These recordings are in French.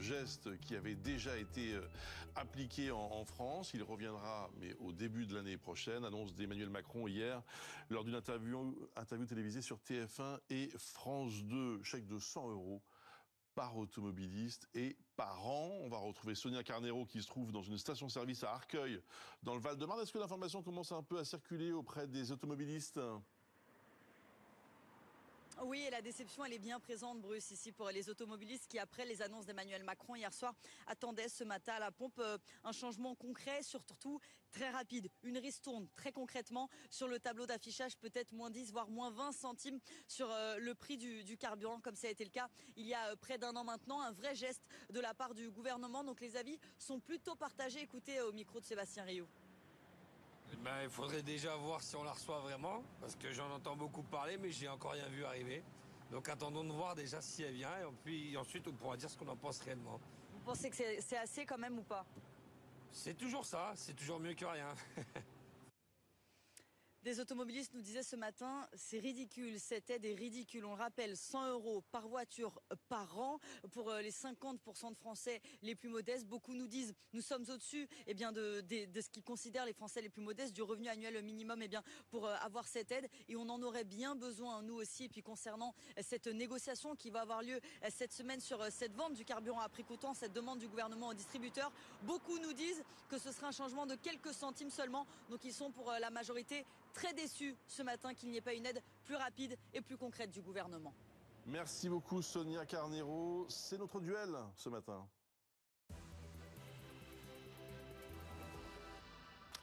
geste qui avait déjà été appliqué en France. Il reviendra, mais au début de l'année prochaine. Annonce d'Emmanuel Macron hier lors d'une interview télévisée sur TF1 et France 2. Chèque de 100 € par automobiliste et par an. On va retrouver Sonia Carnero qui se trouve dans une station-service à Arcueil, dans le Val-de-Marne. Est-ce que l'information commence un peu à circuler auprès des automobilistes ? Oui, et la déception, elle est bien présente, Bruce, ici pour les automobilistes qui, après les annonces d'Emmanuel Macron hier soir, attendaient ce matin à la pompe un changement concret, surtout très rapide. Une ristourne, très concrètement, sur le tableau d'affichage, peut-être moins 10, voire moins 20 centimes sur le prix du carburant, comme ça a été le cas il y a près d'un an maintenant. Un vrai geste de la part du gouvernement. Donc les avis sont plutôt partagés. Écoutez au micro de Sébastien Rio. Il faudrait déjà voir si on la reçoit vraiment, parce que j'en entends beaucoup parler, mais j'ai encore rien vu arriver. Donc attendons de voir déjà si elle vient, et puis ensuite on pourra dire ce qu'on en pense réellement. Vous pensez que c'est assez quand même ou pas ? C'est toujours ça, c'est toujours mieux que rien. Des automobilistes nous disaient ce matin, c'est ridicule, cette aide est ridicule. On le rappelle, 100 € par voiture par an pour les 50% de Français les plus modestes. Beaucoup nous disent, nous sommes au-dessus de ce qu'ils considèrent les Français les plus modestes, du revenu annuel minimum pour avoir cette aide. Et on en aurait bien besoin, nous aussi. Et puis concernant cette négociation qui va avoir lieu cette semaine sur cette vente du carburant à prix coûtant, cette demande du gouvernement aux distributeurs, beaucoup nous disent que ce sera un changement de quelques centimes seulement. Donc ils sont pour la majorité très déçus ce matin qu'il n'y ait pas une aide plus rapide et plus concrète du gouvernement. Merci beaucoup Sonia Carnero. C'est notre duel ce matin.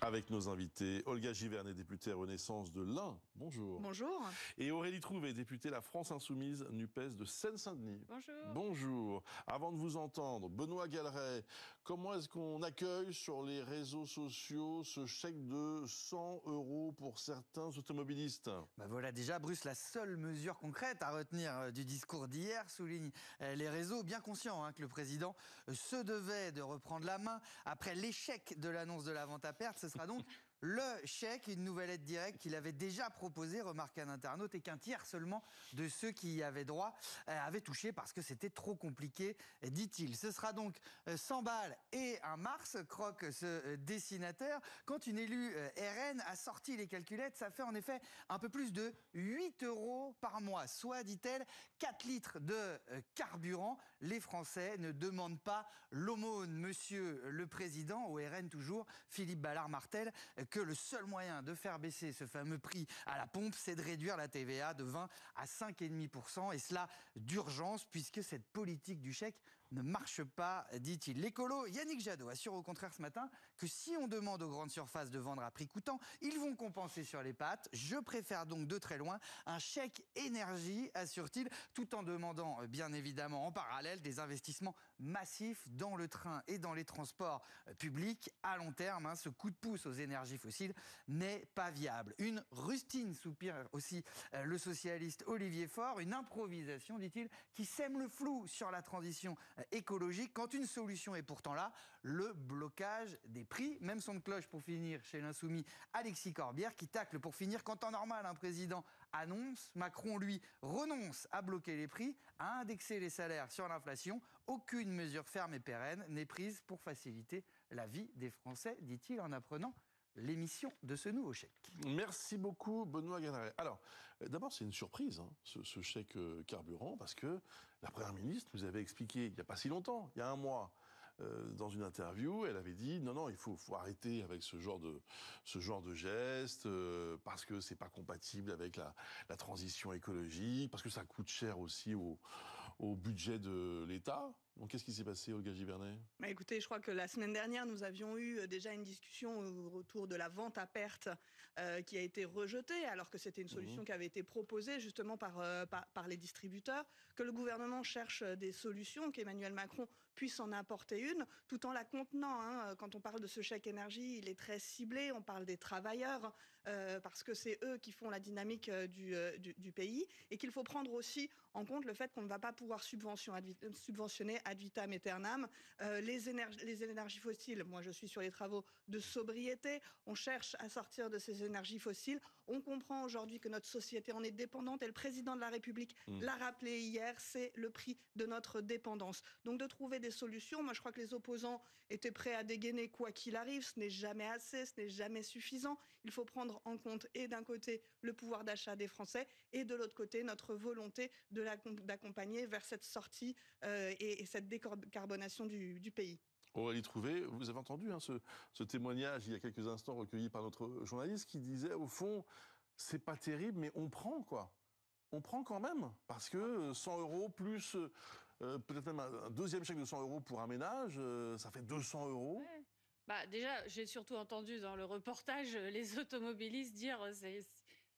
Avec nos invités, Olga Givernet, députée Renaissance de l'Ain. Bonjour. Bonjour. Et Aurélie Trouvé, députée La France Insoumise NUPES de Seine-Saint-Denis. Bonjour. Bonjour. Avant de vous entendre, Benoît Galeret, comment est-ce qu'on accueille sur les réseaux sociaux ce chèque de 100 € pour certains automobilistes ? Voilà déjà, Bruce, la seule mesure concrète à retenir du discours d'hier, souligne les réseaux, bien conscients que le président se devait de reprendre la main après l'échec de l'annonce de la vente à perte. Ce sera donc le chèque, une nouvelle aide directe qu'il avait déjà proposée, remarque un internaute, et qu'un tiers seulement de ceux qui y avaient droit avaient touché parce que c'était trop compliqué, dit-il. Ce sera donc 100 balles et un Mars, croque ce dessinateur. Quand une élue RN a sorti les calculettes, ça fait en effet un peu plus de 8 € par mois, soit, dit-elle, 4 litres de carburant. Les Français ne demandent pas l'aumône. Monsieur le Président, au RN toujours, Philippe Ballard-Martel, que le seul moyen de faire baisser ce fameux prix à la pompe, c'est de réduire la TVA de 20 à 5,5%, et cela d'urgence, puisque cette politique du chèque ne marche pas, dit-il. L'écolo Yannick Jadot assure au contraire ce matin que si on demande aux grandes surfaces de vendre à prix coûtant, ils vont compenser sur les pattes. Je préfère donc de très loin un chèque énergie, assure-t-il, tout en demandant bien évidemment en parallèle des investissements massifs dans le train et dans les transports publics à long terme. Ce coup de pouce aux énergies fossiles n'est pas viable. Une rustine, soupire aussi le socialiste Olivier Faure, une improvisation, dit-il, qui sème le flou sur la transition écologique, quand une solution est pourtant là, le blocage des prix. Même son de cloche pour finir chez l'insoumis Alexis Corbière, qui tacle pour finir quand en normal un président annonce, Macron lui renonce à bloquer les prix, à indexer les salaires sur l'inflation. Aucune mesure ferme et pérenne n'est prise pour faciliter la vie des Français, dit-il en apprenant l'émission de ce nouveau chèque. Merci beaucoup Benoît Galeret. Alors, d'abord c'est une surprise, ce chèque carburant, parce que la Première ministre nous avait expliqué il n'y a pas si longtemps, il y a un mois, dans une interview, elle avait dit non, il faut arrêter avec ce genre de geste, parce que c'est pas compatible avec la transition écologique, parce que ça coûte cher aussi au budget de l'État. Donc qu'est-ce qui s'est passé, Olga Givernet ? Écoutez, je crois que la semaine dernière, nous avions eu déjà une discussion autour de la vente à perte qui a été rejetée, alors que c'était une solution qui avait été proposée justement par les distributeurs, que le gouvernement cherche des solutions, qu'Emmanuel Macron puisse en apporter une, tout en la contenant. Quand on parle de ce chèque énergie, il est très ciblé, on parle des travailleurs, parce que c'est eux qui font la dynamique du pays, et qu'il faut prendre aussi en compte le fait qu'on ne va pas pouvoir subventionner ad vitam aeternam. Les énergies fossiles, moi je suis sur les travaux de sobriété, on cherche à sortir de ces énergies fossiles. On comprend aujourd'hui que notre société en est dépendante et le président de la République l'a rappelé hier, c'est le prix de notre dépendance. Donc de trouver des solutions, moi je crois que les opposants étaient prêts à dégainer quoi qu'il arrive, ce n'est jamais assez, ce n'est jamais suffisant. Il faut prendre en compte et d'un côté le pouvoir d'achat des Français et de l'autre côté notre volonté d'accompagner vers cette sortie et cette décarbonation du pays. Aurélie Trouvé, vous avez entendu ce témoignage il y a quelques instants recueilli par notre journaliste qui disait au fond, c'est pas terrible, mais on prend quoi. On prend quand même, parce que 100 € plus peut-être même un deuxième chèque de 100 € pour un ménage, ça fait 200 €. Ouais. Bah, déjà, j'ai surtout entendu dans le reportage les automobilistes dire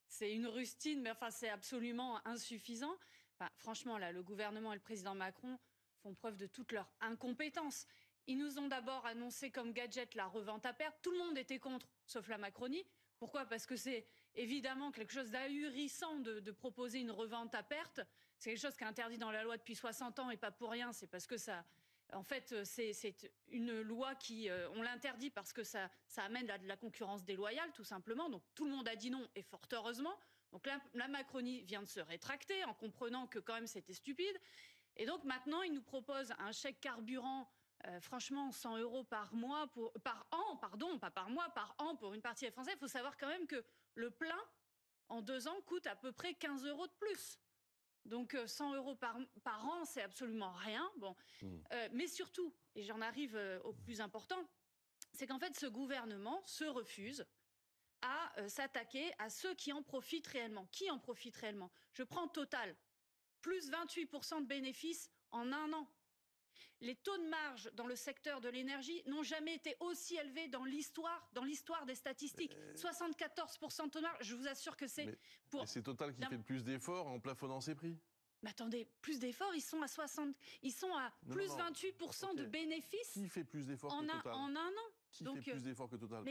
c'est une rustine, mais enfin c'est absolument insuffisant. Enfin, franchement, là, le gouvernement et le président Macron font preuve de toute leur incompétence. Ils nous ont d'abord annoncé comme gadget la revente à perte. Tout le monde était contre, sauf la Macronie. Pourquoi? Parce que c'est évidemment quelque chose d'ahurissant de proposer une revente à perte. C'est quelque chose qui est interdit dans la loi depuis 60 ans et pas pour rien. C'est parce que ça... En fait, c'est une loi qui... on l'interdit parce que ça amène à de la concurrence déloyale, tout simplement. Donc tout le monde a dit non, et fort heureusement. Donc la Macronie vient de se rétracter en comprenant que quand même c'était stupide. Et donc maintenant, il nous propose un chèque carburant... franchement, 100 € par mois, par an, pardon, pas par mois, par an pour une partie des Français. Il faut savoir quand même que le plein, en 2 ans, coûte à peu près 15 € de plus. Donc 100 € par an, c'est absolument rien. Bon, mais surtout, et j'en arrive au plus important, c'est qu'en fait, ce gouvernement se refuse à s'attaquer à ceux qui en profitent réellement. Qui en profite réellement? Je prends Total, plus 28% de bénéfices en 1 an. Les taux de marge dans le secteur de l'énergie n'ont jamais été aussi élevés dans l'histoire des statistiques. 74% de taux de marge, je vous assure que c'est pour... Mais c'est Total qui fait le plus d'efforts en plafonnant ses prix. Mais attendez, plus d'efforts, ils sont à 28% de bénéfices. Qui fait plus d'efforts que Total en 1 an? Qui fait plus d'efforts que Total?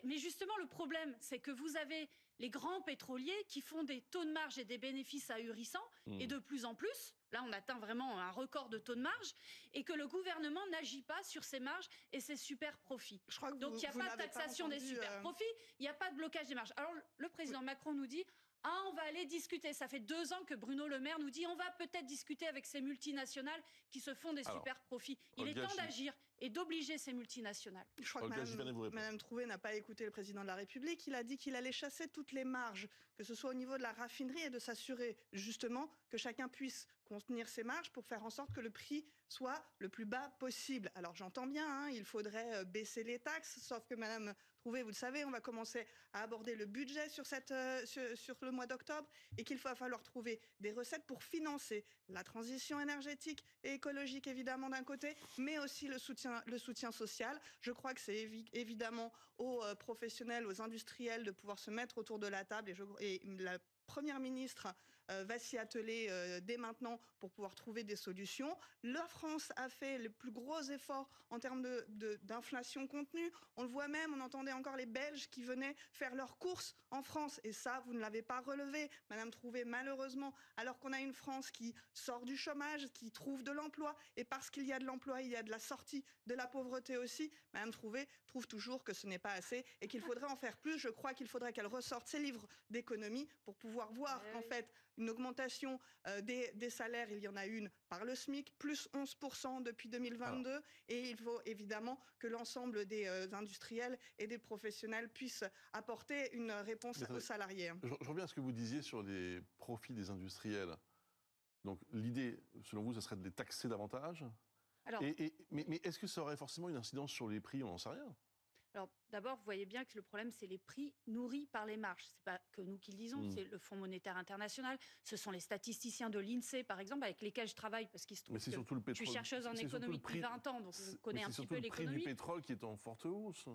Mais justement, le problème, c'est que vous avez les grands pétroliers qui font des taux de marge et des bénéfices ahurissants, et de plus en plus, là on atteint vraiment un record de taux de marge, et que le gouvernement n'agit pas sur ces marges et ses super profits. Donc il n'y a pas de taxation des super profits, il n'y a pas de blocage des marges. Alors le président Macron nous dit... Ah, on va aller discuter. Ça fait 2 ans que Bruno Le Maire nous dit on va peut-être discuter avec ces multinationales qui se font des super profits. Il est temps d'agir et d'obliger ces multinationales. Je crois que Madame Trouvé n'a pas écouté le président de la République. Il a dit qu'il allait chasser toutes les marges, que ce soit au niveau de la raffinerie, et de s'assurer justement que chacun puisse contenir ses marges pour faire en sorte que le prix soit le plus bas possible. Alors j'entends bien, hein, il faudrait baisser les taxes, sauf que Madame Trouvé, vous le savez, on va commencer à aborder le budget sur le mois d'octobre, et qu'il va falloir trouver des recettes pour financer la transition énergétique et écologique évidemment d'un côté, mais aussi le soutien social. Je crois que c'est évidemment aux professionnels, aux industriels de pouvoir se mettre autour de la table, et la Première ministre va s'y atteler dès maintenant pour pouvoir trouver des solutions. La France a fait les plus gros efforts en termes d'inflation contenue. On le voit même, on entendait encore les Belges qui venaient faire leurs courses en France. Et ça, vous ne l'avez pas relevé, Madame Trouvé, malheureusement. Alors qu'on a une France qui sort du chômage, qui trouve de l'emploi. Et parce qu'il y a de l'emploi, il y a de la sortie de la pauvreté aussi. Madame Trouvé trouve toujours que ce n'est pas assez et qu'il faudrait en faire plus. Je crois qu'il faudrait qu'elle ressorte ses livres d'économie pour pouvoir voir qu'en fait, une augmentation des salaires, il y en a une par le SMIC, plus 11% depuis 2022. Alors, et il faut évidemment que l'ensemble des industriels et des professionnels puissent apporter une réponse aux salariés. Je reviens à ce que vous disiez sur les profits des industriels. Donc l'idée, selon vous, ce serait de les taxer davantage? Alors, mais est-ce que ça aurait forcément une incidence sur les prix? On n'en sait rien. Alors d'abord, vous voyez bien que le problème, c'est les prix nourris par les marges. Ce n'est pas que nous qui le disons, c'est le Fonds monétaire international, ce sont les statisticiens de l'INSEE, par exemple, avec lesquels je travaille, parce qu'il se trouve que je suis chercheuse en économie depuis 20 ans, donc je connais un petit peu l'économie. C'est surtout le prix du pétrole qui est en forte hausse.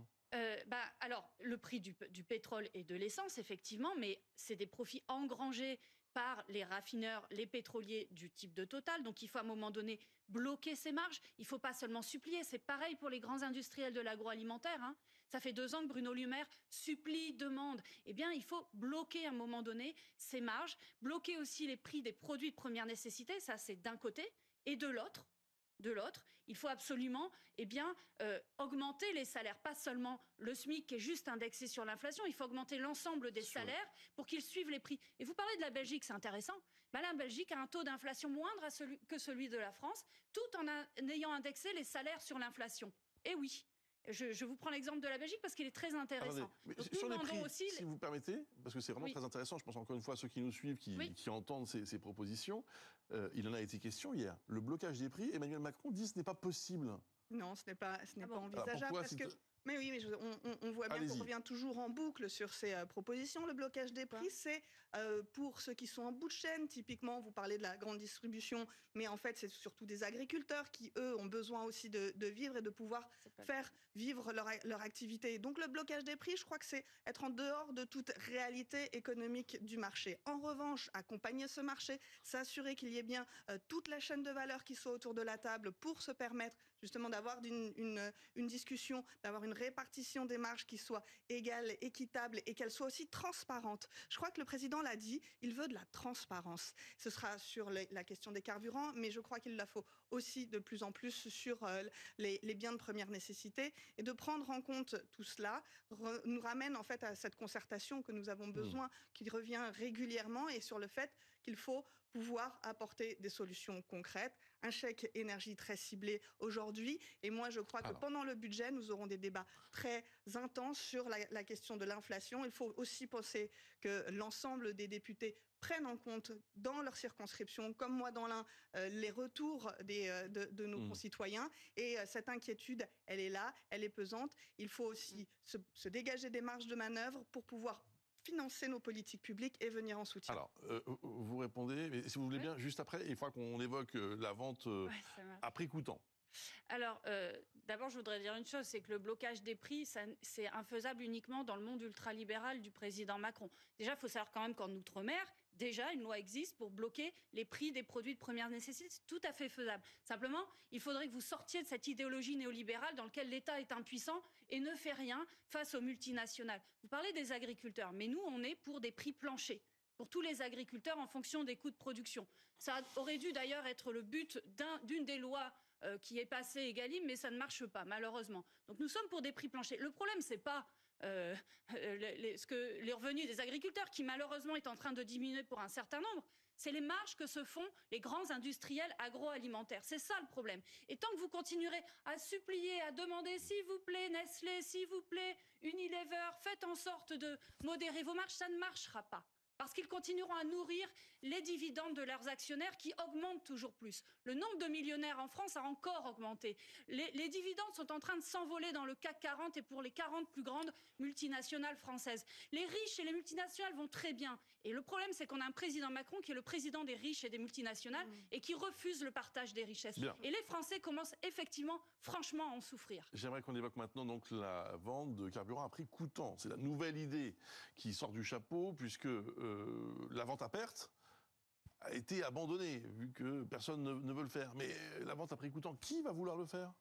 Alors, le prix du pétrole et de l'essence, effectivement, mais c'est des profits engrangés par les raffineurs, les pétroliers du type de Total. Donc il faut à un moment donné bloquer ces marges. Il ne faut pas seulement supplier. C'est pareil pour les grands industriels de l'agroalimentaire. Hein. Ça fait 2 ans que Bruno Le Maire supplie, demande. Eh bien, il faut bloquer à un moment donné ces marges, bloquer aussi les prix des produits de première nécessité. Ça, c'est d'un côté. Et de l'autre, de l'autre, il faut absolument augmenter les salaires, pas seulement le SMIC qui est juste indexé sur l'inflation, il faut augmenter l'ensemble des salaires pour qu'ils suivent les prix. Et vous parlez de la Belgique, c'est intéressant. La Belgique a un taux d'inflation moindre que celui de la France, tout en ayant indexé les salaires sur l'inflation. Et oui. Je vous prends l'exemple de la Belgique parce qu'il est très intéressant. Donc, sur les prix, aussi... si vous permettez, parce que c'est vraiment très intéressant, je pense encore une fois à ceux qui nous suivent, qui entendent ces propositions, il en a été question hier. Le blocage des prix, Emmanuel Macron dit que ce n'est pas possible. Non, ce n'est pas envisageable. Parce que... Mais oui, mais on voit bien qu'on revient toujours en boucle sur ces propositions. Le blocage des prix, c'est pour ceux qui sont en bout de chaîne. Typiquement, vous parlez de la grande distribution, mais en fait, c'est surtout des agriculteurs qui, eux, ont besoin aussi de vivre et de pouvoir faire vivre leur activité. Donc, le blocage des prix, je crois que c'est être en dehors de toute réalité économique du marché. En revanche, accompagner ce marché, s'assurer qu'il y ait bien toute la chaîne de valeur qui soit autour de la table pour se permettre justement d'avoir une discussion, d'avoir une répartition des marges qui soit égale, équitable et qu'elle soit aussi transparente. Je crois que le président l'a dit, il veut de la transparence. Ce sera sur la question des carburants, mais je crois qu'il la faut aussi de plus en plus sur les biens de première nécessité. Et de prendre en compte tout cela nous ramène en fait à cette concertation que nous avons besoin, qui revient régulièrement, et sur le fait qu'il faut pouvoir apporter des solutions concrètes, un chèque énergie très ciblé aujourd'hui. Et moi, je crois que pendant le budget, nous aurons des débats très intenses sur la question de l'inflation. Il faut aussi penser que l'ensemble des députés prennent en compte dans leur circonscription, comme moi dans l'Ain, les retours de nos concitoyens. Et cette inquiétude, elle est là, elle est pesante. Il faut aussi se dégager des marges de manœuvre pour pouvoir financer nos politiques publiques et venir en soutien. Alors, vous répondez, mais si vous voulez bien, juste après, il faudra qu'on évoque la vente à prix coûtant. Alors, d'abord, je voudrais dire une chose, c'est que le blocage des prix, c'est infaisable uniquement dans le monde ultralibéral du président Macron. Déjà, il faut savoir quand même qu'en Outre-mer, déjà, une loi existe pour bloquer les prix des produits de première nécessité. C'est tout à fait faisable. Simplement, il faudrait que vous sortiez de cette idéologie néolibérale dans laquelle l'État est impuissant et ne fait rien face aux multinationales. Vous parlez des agriculteurs, mais nous, on est pour des prix planchers pour tous les agriculteurs en fonction des coûts de production. Ça aurait dû d'ailleurs être le but d'une des lois qui est passée Egalim, mais ça ne marche pas, malheureusement. Donc nous sommes pour des prix planchers. Le problème, c'est pas les revenus des agriculteurs, qui malheureusement est en train de diminuer pour un certain nombre. C'est les marges que se font les grands industriels agroalimentaires. C'est ça le problème. Et tant que vous continuerez à supplier, à demander, s'il vous plaît, Nestlé, s'il vous plaît, Unilever, faites en sorte de modérer vos marges, ça ne marchera pas. Parce qu'ils continueront à nourrir les dividendes de leurs actionnaires qui augmentent toujours plus. Le nombre de millionnaires en France a encore augmenté. Les dividendes sont en train de s'envoler dans le CAC 40 et pour les 40 plus grandes multinationales françaises. Les riches et les multinationales vont très bien. Et le problème, c'est qu'on a un président Macron qui est le président des riches et des multinationales et qui refuse le partage des richesses. Bien. Et les Français commencent effectivement, franchement, à en souffrir. J'aimerais qu'on évoque maintenant donc la vente de carburant à prix coûtant. C'est la nouvelle idée qui sort du chapeau, puisque la vente à perte a été abandonnée, vu que personne ne veut le faire. Mais la vente à prix coûtant, qui va vouloir le faire ?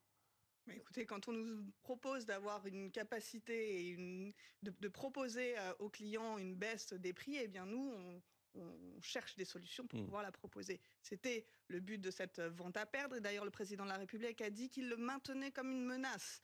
Mais écoutez, quand on nous propose d'avoir une capacité et de proposer aux clients une baisse des prix, eh bien nous, on cherche des solutions pour pouvoir la proposer. C'était le but de cette vente à perdre. Et d'ailleurs, le président de la République a dit qu'il le maintenait comme une menace.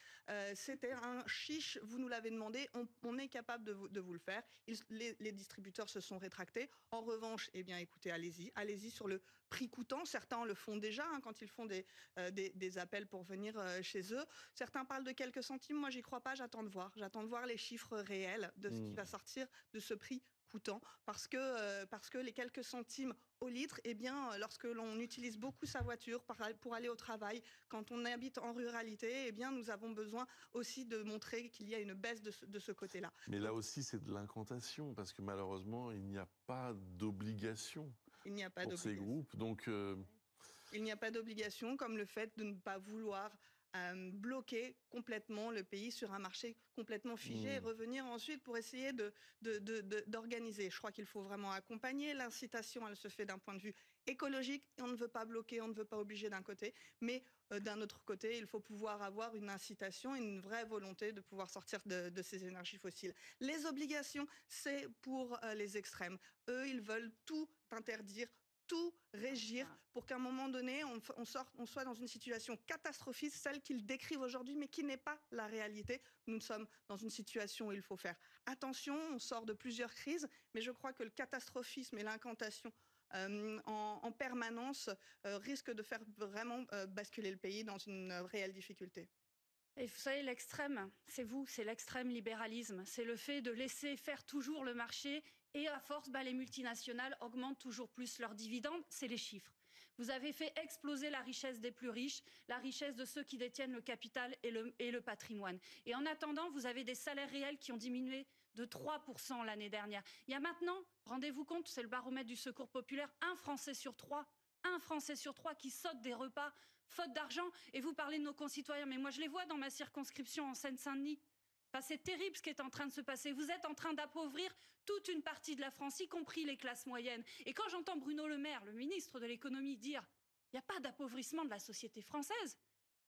C'était un chiche, vous nous l'avez demandé, on est capable de vous le faire. Les distributeurs se sont rétractés. En revanche, eh bien, écoutez, allez-y sur le prix coûtant. Certains le font déjà quand ils font des appels pour venir chez eux. Certains parlent de quelques centimes. Moi, j'y crois pas. J'attends de voir. J'attends de voir les chiffres réels de ce qui va sortir de ce prix coûtant, parce que les quelques centimes au litre, eh bien, lorsque l'on utilise beaucoup sa voiture pour aller au travail, quand on habite en ruralité, eh bien, nous avons besoin aussi de montrer qu'il y a une baisse de ce côté-là. Mais là aussi, c'est de l'incantation, parce que malheureusement, il n'y a pas d'obligation pour ces groupes. Donc, il n'y a pas d'obligation, comme le fait de ne pas vouloir bloquer complètement le pays sur un marché complètement figé et revenir ensuite pour essayer d'organiser. Je crois qu'il faut vraiment accompagner. L'incitation, elle se fait d'un point de vue écologique. Et on ne veut pas bloquer, on ne veut pas obliger d'un côté. Mais d'un autre côté, il faut pouvoir avoir une incitation, une vraie volonté de pouvoir sortir de ces énergies fossiles. Les obligations, c'est pour les extrêmes. Eux, ils veulent tout interdire, tout régir pour qu'à un moment donné, on soit dans une situation catastrophique, celle qu'ils décrivent aujourd'hui, mais qui n'est pas la réalité. Nous sommes dans une situation où il faut faire attention, on sort de plusieurs crises, mais je crois que le catastrophisme et l'incantation en permanence risquent de faire vraiment basculer le pays dans une réelle difficulté. Et vous savez, l'extrême, c'est vous, c'est l'extrême libéralisme. C'est le fait de laisser faire toujours le marché et à force, les multinationales augmentent toujours plus leurs dividendes. C'est les chiffres. Vous avez fait exploser la richesse des plus riches, la richesse de ceux qui détiennent le capital et le patrimoine. Et en attendant, vous avez des salaires réels qui ont diminué de 3% l'année dernière. Il y a maintenant, rendez-vous compte, c'est le baromètre du Secours populaire, un Français sur trois qui saute des repas faute d'argent. Et vous parlez de nos concitoyens, mais moi je les vois dans ma circonscription en Seine-Saint-Denis. Enfin, c'est terrible ce qui est en train de se passer. Vous êtes en train d'appauvrir toute une partie de la France, y compris les classes moyennes. Et quand j'entends Bruno Le Maire, le ministre de l'économie, dire « il n'y a pas d'appauvrissement de la société française »,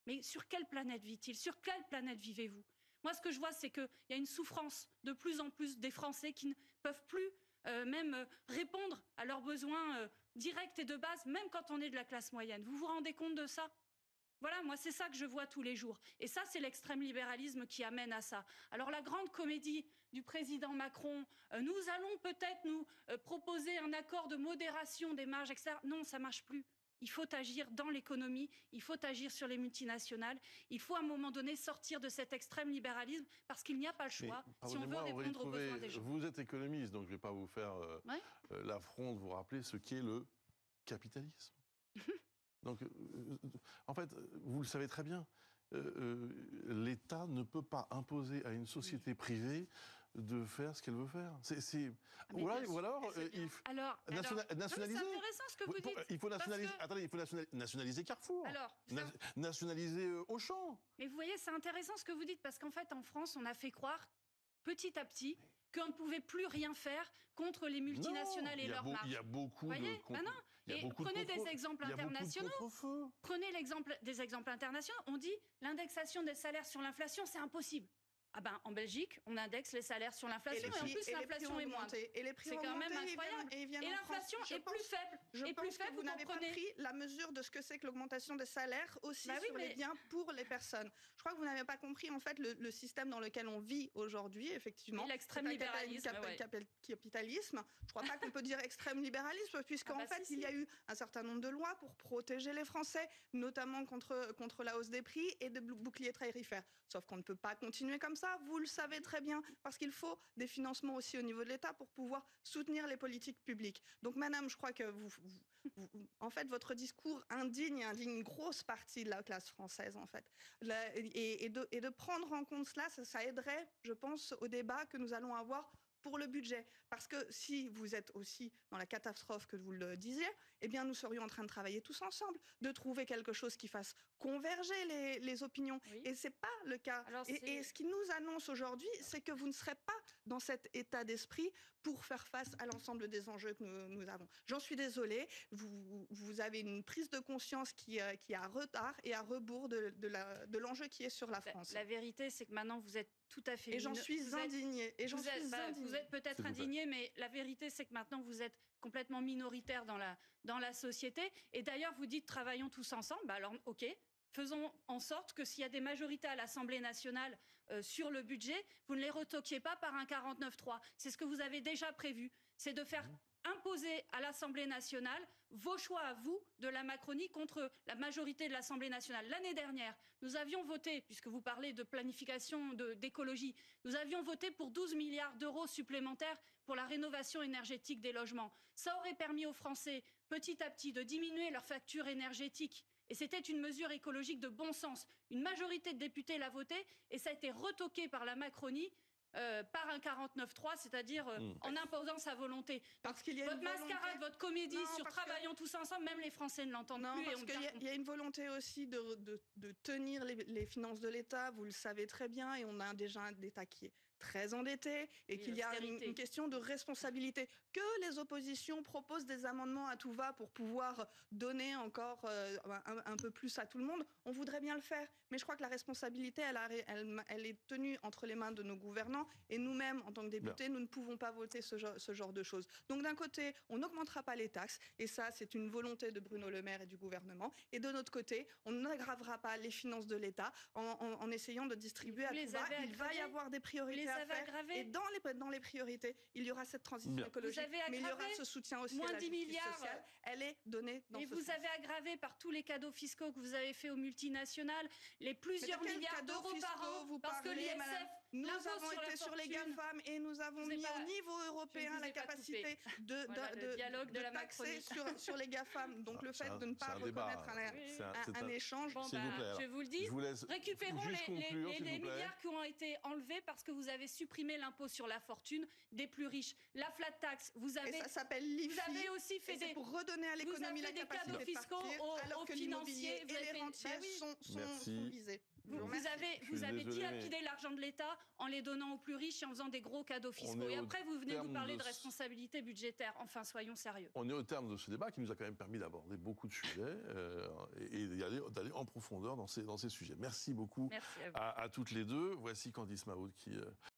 mais sur quelle planète vit-il? Sur quelle planète vivez-vous? Moi, ce que je vois, c'est qu'il y a une souffrance de plus en plus des Français qui ne peuvent plus même répondre à leurs besoins directs et de base, même quand on est de la classe moyenne. Vous vous rendez compte de ça? Voilà, moi, c'est ça que je vois tous les jours. Et ça, c'est l'extrême libéralisme qui amène à ça. Alors, la grande comédie du président Macron, nous allons peut-être nous proposer un accord de modération des marges, etc. Non, ça ne marche plus. Il faut agir dans l'économie, il faut agir sur les multinationales. Il faut à un moment donné sortir de cet extrême libéralisme parce qu'il n'y a pas le choix si on veut répondre aux besoins des gens. Vous êtes économiste, donc je ne vais pas vous faire l'affront de vous rappeler ce qu'est le capitalisme. Donc, en fait, vous le savez très bien, l'État ne peut pas imposer à une société privée de faire ce qu'elle veut faire. Ou alors, il faut nationaliser. C'est intéressant ce que vous dites. Il faut nationaliser. Attendez, il faut nationaliser Carrefour. Alors, nationaliser Auchan. Mais vous voyez, c'est intéressant ce que vous dites parce qu'en fait, en France, on a fait croire petit à petit qu'on ne pouvait plus rien faire contre les multinationales et leurs marges. Il y a beaucoup de prenez des exemples internationaux. Prenez des exemples internationaux. On dit l'indexation des salaires sur l'inflation, c'est impossible. Ah ben, en Belgique, on indexe les salaires sur l'inflation et en plus l'inflation est moindre. C'est quand même incroyable. Et l'inflation est plus faible. Je pense que vous n'avez pas pris la mesure de ce que c'est que l'augmentation des salaires aussi sur les biens pour les personnes. Je crois que vous n'avez pas compris en fait le système dans lequel on vit aujourd'hui, effectivement. L'extrême libéralisme. Capitalisme. Je ne crois pas qu'on peut dire extrême libéralisme puisqu'en fait il y a eu un certain nombre de lois pour protéger les Français, notamment contre la hausse des prix et de boucliers tarifaires. Sauf qu'on ne peut pas continuer comme ça. Vous le savez très bien, parce qu'il faut des financements aussi au niveau de l'État pour pouvoir soutenir les politiques publiques. Donc, madame, je crois que en fait, votre discours indigne une grosse partie de la classe française, en fait. Et de prendre en compte cela, ça aiderait, je pense, au débat que nous allons avoir pour le budget. Parce que si vous êtes aussi dans la catastrophe que vous le disiez, eh bien nous serions en train de travailler tous ensemble, de trouver quelque chose qui fasse converger les opinions. Oui. Et ce n'est pas le cas. Et ce qui nous annonce aujourd'hui, c'est que vous ne serez pas dans cet état d'esprit pour faire face à l'ensemble des enjeux que nous avons. J'en suis désolée, vous avez une prise de conscience qui est à retard et à rebours de l'enjeu qui est sur la France. La vérité, c'est que maintenant vous êtes tout à fait... Et j'en suis indignée. Vous êtes peut-être indigné, mais la vérité, c'est que maintenant vous êtes complètement minoritaire dans la société. Et d'ailleurs, vous dites travaillons tous ensemble. Alors, ok, faisons en sorte que s'il y a des majorités à l'Assemblée nationale sur le budget, vous ne les retoquiez pas par un 49-3. C'est ce que vous avez déjà prévu. C'est de faire imposer à l'Assemblée nationale vos choix à vous de la Macronie contre la majorité de l'Assemblée nationale. L'année dernière, nous avions voté, puisque vous parlez de planification d'écologie, nous avions voté pour 12 milliards d'euros supplémentaires pour la rénovation énergétique des logements. Ça aurait permis aux Français, petit à petit, de diminuer leur facture énergétique. Et c'était une mesure écologique de bon sens. Une majorité de députés l'a voté et ça a été retoqué par la Macronie par un 49-3, c'est-à-dire en imposant sa volonté. Parce qu'il y a votre mascarade, votre comédie sur travaillons tous ensemble, même les Français ne l'entendent plus. Parce qu'il y a une volonté aussi de tenir les finances de l'État, vous le savez très bien, et on a déjà un État qui est très endettés et Oui, qu'il y a l'austérité. une question de responsabilité. Que les oppositions proposent des amendements à tout va pour pouvoir donner encore un peu plus à tout le monde, on voudrait bien le faire. Mais je crois que la responsabilité, elle est tenue entre les mains de nos gouvernants et nous-mêmes, en tant que députés, nous ne pouvons pas voter ce genre de choses. Donc d'un côté, on n'augmentera pas les taxes et ça, c'est une volonté de Bruno Le Maire et du gouvernement. Et de notre côté, on n'aggravera pas les finances de l'État en essayant de distribuer à tout va. Il va y avoir des priorités à faire. Et dans les priorités, il y aura cette transition écologique. Mais il y aura ce soutien aussi à la justice sociale. Elle est donnée dans ce sens. Et vous avez aggravé par tous les cadeaux fiscaux que vous avez fait aux multinationales, les plusieurs milliards d'euros par an, parce que l'ISF, nous avons été sur les GAFAM et nous avons mis au niveau européen la capacité de taxer sur les GAFAM. Donc le fait de ne pas reconnaître un échange... Bon, je vous le dis, récupérons les milliards qui ont été enlevés parce que vous avez supprimé l'impôt sur la fortune des plus riches. La flat tax, vous avez... Et ça s'appelle l'IFI. Vous avez aussi fait c'est pour redonner à l'économie la capacité de fiscaux partir, alors que l'immobilier et les rentiers sont visés. Vous avez dilapidé l'argent de l'État en les donnant aux plus riches et en faisant des gros cadeaux fiscaux. Et après, vous venez nous parler de responsabilité budgétaire. Enfin, soyons sérieux. On est au terme de ce débat qui nous a quand même permis d'aborder beaucoup de sujets et d'aller en profondeur dans ces sujets. Merci beaucoup. Merci à toutes les deux. Voici Candice Mahhoud qui